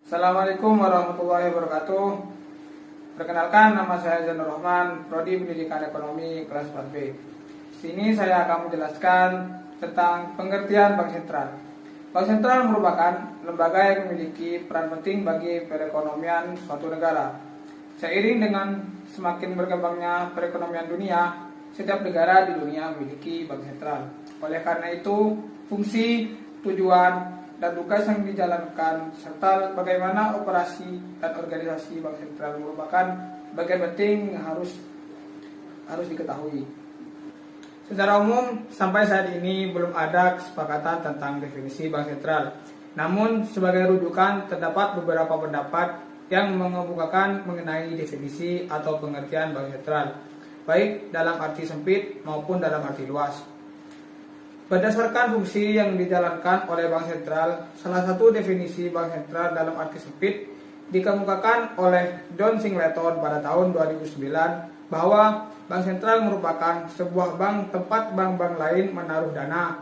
Assalamualaikum warahmatullahi wabarakatuh. Perkenalkan, nama saya Zainur Rahman, Prodi Pendidikan Ekonomi kelas 4B. Sini saya akan menjelaskan tentang pengertian Bank Sentral. Bank Sentral merupakan lembaga yang memiliki peran penting bagi perekonomian suatu negara. Seiring dengan semakin berkembangnya perekonomian dunia, setiap negara di dunia memiliki Bank Sentral. Oleh karena itu, fungsi, tujuan, dan tugas yang dijalankan serta bagaimana operasi dan organisasi Bank Sentral merupakan bagian penting yang harus diketahui. Secara umum, sampai saat ini belum ada kesepakatan tentang definisi Bank Sentral. Namun, sebagai rujukan terdapat beberapa pendapat yang mengemukakan mengenai definisi atau pengertian Bank Sentral, baik dalam arti sempit maupun dalam arti luas. Berdasarkan fungsi yang dijalankan oleh Bank Sentral, salah satu definisi Bank Sentral dalam arti sempit dikemukakan oleh John Singleton pada tahun 2009 bahwa Bank Sentral merupakan sebuah bank tempat bank-bank lain menaruh dana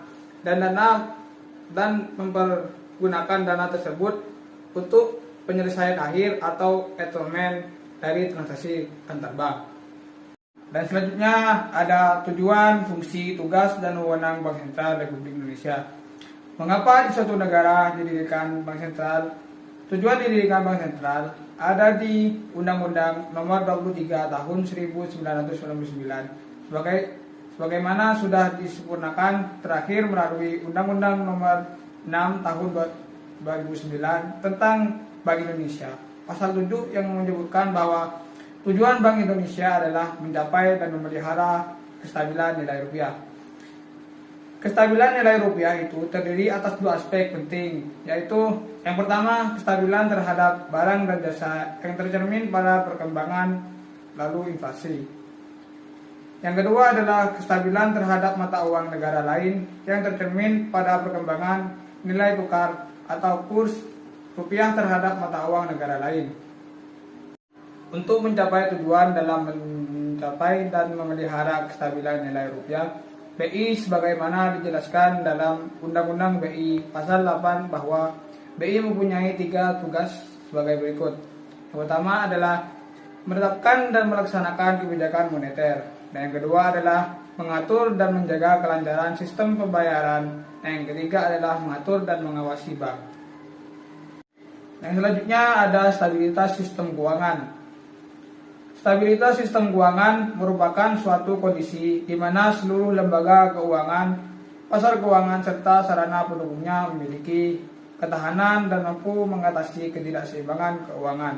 dan mempergunakan dana tersebut untuk penyelesaian akhir atau settlement dari transaksi antar bank. Dan selanjutnya ada tujuan, fungsi, tugas, dan wewenang Bank Sentral Republik Indonesia. Mengapa di suatu negara didirikan Bank Sentral? Tujuan didirikan Bank Sentral ada di Undang-Undang Nomor 23 Tahun 1999 sebagaimana sudah disempurnakan terakhir melalui Undang-Undang Nomor 6 Tahun 2009 tentang Bank Indonesia. Pasal 7 yang menyebutkan bahwa tujuan Bank Indonesia adalah mencapai dan memelihara kestabilan nilai rupiah. Kestabilan nilai rupiah itu terdiri atas dua aspek penting, yaitu yang pertama, kestabilan terhadap barang dan jasa yang tercermin pada perkembangan lalu inflasi. Yang kedua adalah kestabilan terhadap mata uang negara lain yang tercermin pada perkembangan nilai tukar atau kurs rupiah terhadap mata uang negara lain. Untuk mencapai tujuan dalam mencapai dan memelihara kestabilan nilai rupiah, BI sebagaimana dijelaskan dalam Undang-Undang BI Pasal 8 bahwa BI mempunyai 3 tugas sebagai berikut. Yang pertama adalah menetapkan dan melaksanakan kebijakan moneter. Dan yang kedua adalah mengatur dan menjaga kelancaran sistem pembayaran. Dan yang ketiga adalah mengatur dan mengawasi bank. Yang selanjutnya ada stabilitas sistem keuangan. Stabilitas sistem keuangan merupakan suatu kondisi di mana seluruh lembaga keuangan, pasar keuangan, serta sarana pendukungnya memiliki ketahanan dan mampu mengatasi ketidakseimbangan keuangan.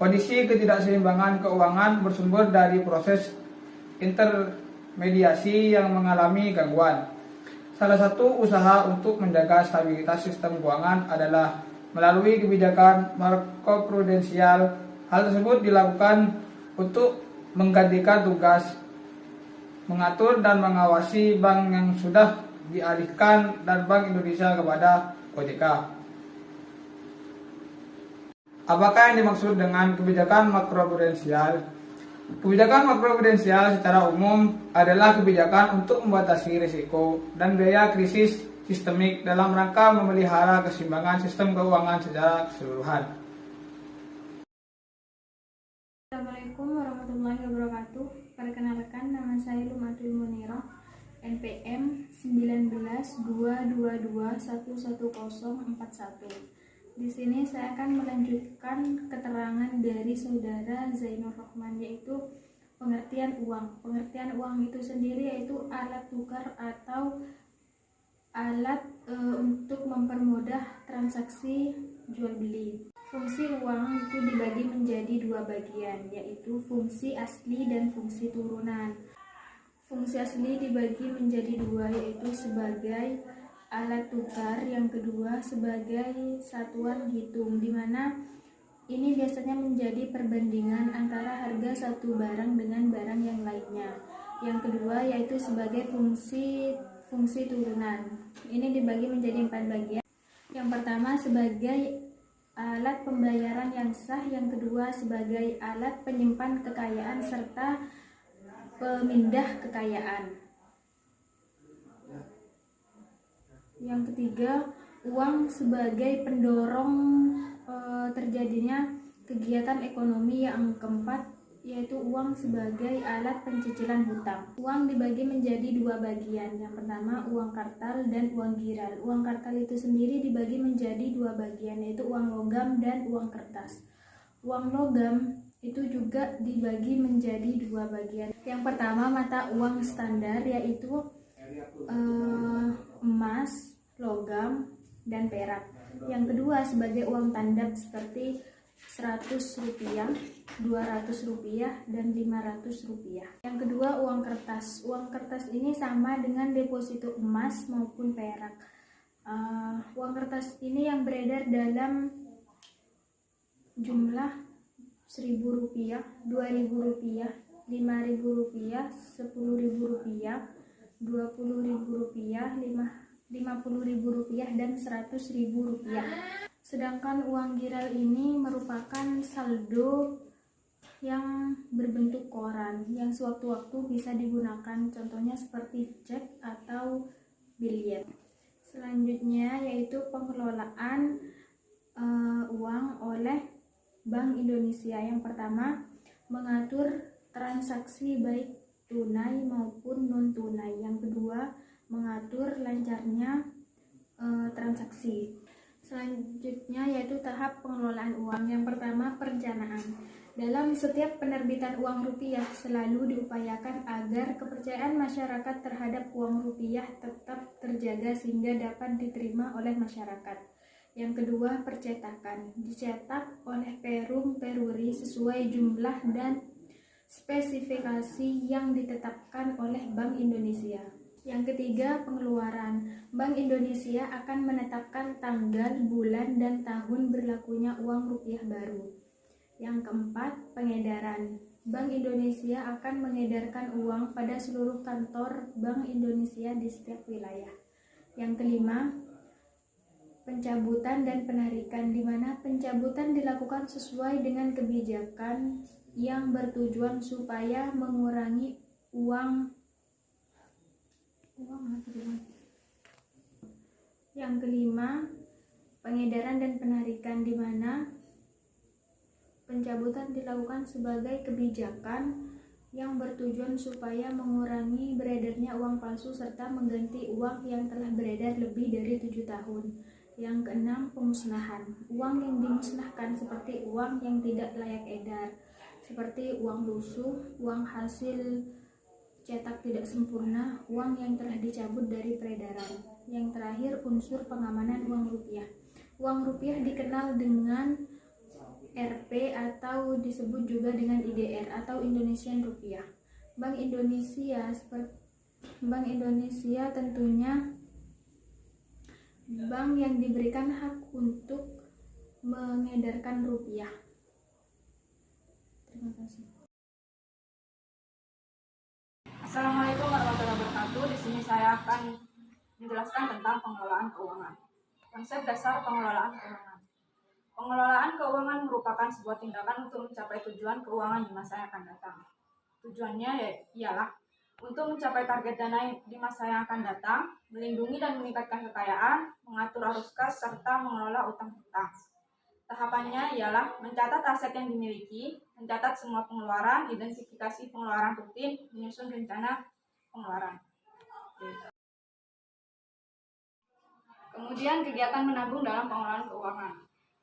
Kondisi ketidakseimbangan keuangan bersumber dari proses intermediasi yang mengalami gangguan. Salah satu usaha untuk menjaga stabilitas sistem keuangan adalah melalui kebijakan makroprudensial. Hal tersebut dilakukan untuk menggantikan tugas mengatur dan mengawasi bank yang sudah dialihkan dan Bank Indonesia kepada OJK. Apakah yang dimaksud dengan kebijakan makroprudensial? Kebijakan makroprudensial secara umum adalah kebijakan untuk membatasi risiko dan biaya krisis sistemik dalam rangka memelihara keseimbangan sistem keuangan secara keseluruhan. Assalamualaikum warahmatullahi wabarakatuh. Perkenalkan, nama saya Lumatul Munirah, NPM 1922211041. Di sini saya akan melanjutkan keterangan dari saudara Zainur Rahman, yaitu pengertian uang. Pengertian uang itu sendiri yaitu alat tukar atau alat untuk mempermudah transaksi jual beli. Fungsi uang itu dibagi menjadi 2 bagian, yaitu fungsi asli dan fungsi turunan. Fungsi asli dibagi menjadi 2, yaitu sebagai alat tukar, yang kedua sebagai satuan hitung, di mana ini biasanya menjadi perbandingan antara harga satu barang dengan barang yang lainnya. Yang kedua yaitu sebagai fungsi turunan. Ini dibagi menjadi 4 bagian. Yang pertama sebagai alat pembayaran yang sah, yang kedua sebagai alat penyimpan kekayaan serta pemindah kekayaan. Yang ketiga uang sebagai pendorong terjadinya kegiatan ekonomi. Yang keempat yaitu uang sebagai alat pencicilan hutang. Uang dibagi menjadi dua bagian. Yang pertama uang kartal dan uang giral. Uang kartal itu sendiri dibagi menjadi dua bagian, yaitu uang logam dan uang kertas. Uang logam itu juga dibagi menjadi dua bagian. Yang pertama mata uang standar, yaitu emas, logam, dan perak. Yang kedua sebagai uang tandap seperti 100 rupiah, 200 rupiah, dan 500 rupiah. Yang kedua uang kertas. Uang kertas ini sama dengan deposito emas maupun perak. Uang kertas ini yang beredar dalam jumlah 1.000 rupiah, 2.000 rupiah, 5.000 rupiah, 10.000 rupiah, 20.000 rupiah, 50.000 rupiah, dan 100.000 rupiah. Sedangkan uang giral ini merupakan saldo yang berbentuk koran yang sewaktu-waktu bisa digunakan, contohnya seperti cek atau biliet. Selanjutnya yaitu pengelolaan uang oleh Bank Indonesia. Yang pertama, mengatur transaksi baik tunai maupun non tunai. Yang kedua, mengatur lancarnya transaksi. Selanjutnya yaitu tahap pengelolaan uang. Yang pertama, perencanaan. Dalam setiap penerbitan uang rupiah selalu diupayakan agar kepercayaan masyarakat terhadap uang rupiah tetap terjaga sehingga dapat diterima oleh masyarakat. Yang kedua, percetakan. Dicetak oleh perum peruri sesuai jumlah dan spesifikasi yang ditetapkan oleh Bank Indonesia. Yang ketiga, pengeluaran. Bank Indonesia akan menetapkan tanggal, bulan, dan tahun berlakunya uang rupiah baru. Yang keempat, pengedaran. Bank Indonesia akan mengedarkan uang pada seluruh kantor Bank Indonesia di setiap wilayah. Yang kelima, pencabutan dan penarikan, di mana pencabutan dilakukan sesuai dengan kebijakan yang bertujuan supaya mengurangi Yang kelima, pengedaran dan penarikan, di mana pencabutan dilakukan sebagai kebijakan yang bertujuan supaya mengurangi beredarnya uang palsu serta mengganti uang yang telah beredar lebih dari 7 tahun. Yang keenam, pemusnahan. Uang yang dimusnahkan seperti uang yang tidak layak edar, seperti uang lusuh, uang hasil cetak tidak sempurna, uang yang telah dicabut dari peredaran. Yang terakhir, unsur pengamanan uang rupiah. Uang rupiah dikenal dengan Rp atau disebut juga dengan IDR atau Indonesian Rupiah. Bank Indonesia tentunya bank yang diberikan hak untuk mengedarkan rupiah. Terima kasih. Assalamualaikum warahmatullahi wabarakatuh. Di sini saya akan menjelaskan tentang pengelolaan keuangan. Konsep dasar pengelolaan keuangan. Pengelolaan keuangan merupakan sebuah tindakan untuk mencapai tujuan keuangan di masa yang akan datang. Tujuannya ialah untuk mencapai target dana di masa yang akan datang, melindungi dan meningkatkan kekayaan, mengatur arus kas, serta mengelola utang piutang. Tahapannya ialah mencatat aset yang dimiliki, mencatat semua pengeluaran, identifikasi pengeluaran rutin, menyusun rencana pengeluaran. Kemudian kegiatan menabung dalam pengelolaan keuangan.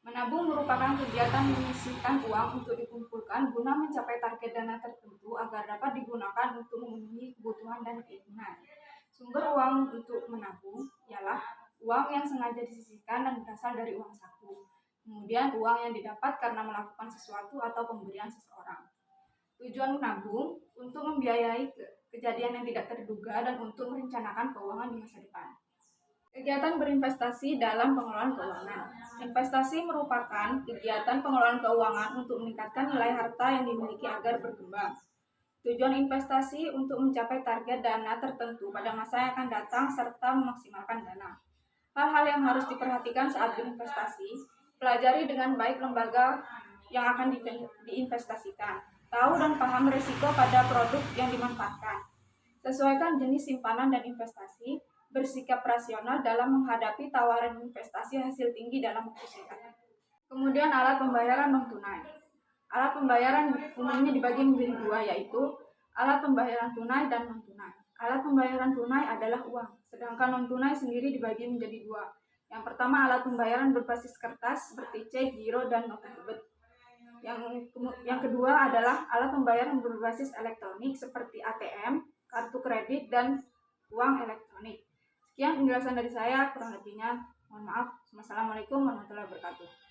Menabung merupakan kegiatan menyisihkan uang untuk dikumpulkan guna mencapai target dana tertentu agar dapat digunakan untuk memenuhi kebutuhan dan keinginan. Sumber uang untuk menabung ialah uang yang sengaja disisihkan dan berasal dari uang saku. Kemudian uang yang didapat karena melakukan sesuatu atau pemberian seseorang. Tujuan menabung untuk membiayai kejadian yang tidak terduga dan untuk merencanakan keuangan di masa depan. Kegiatan berinvestasi dalam pengelolaan keuangan. Investasi merupakan kegiatan pengelolaan keuangan untuk meningkatkan nilai harta yang dimiliki agar berkembang. Tujuan investasi untuk mencapai target dana tertentu pada masa yang akan datang serta memaksimalkan dana. Hal-hal yang harus diperhatikan saat berinvestasi: pelajari dengan baik lembaga yang akan diinvestasikan. Tahu dan paham risiko pada produk yang dimanfaatkan. Sesuaikan jenis simpanan dan investasi. bersikap rasional dalam menghadapi tawaran investasi hasil tinggi dalam waktu singkat. Kemudian alat pembayaran non-tunai. Alat pembayaran umumnya dibagi menjadi dua, yaitu alat pembayaran tunai dan non-tunai. Alat pembayaran tunai adalah uang, sedangkan non-tunai sendiri dibagi menjadi dua. Yang pertama, alat pembayaran berbasis kertas seperti cek, giro, dan nota debit. Yang kedua adalah alat pembayaran berbasis elektronik seperti ATM, kartu kredit, dan uang elektronik. Sekian penjelasan dari saya, kurang lebihnya mohon maaf. Wassalamualaikum warahmatullahi wabarakatuh.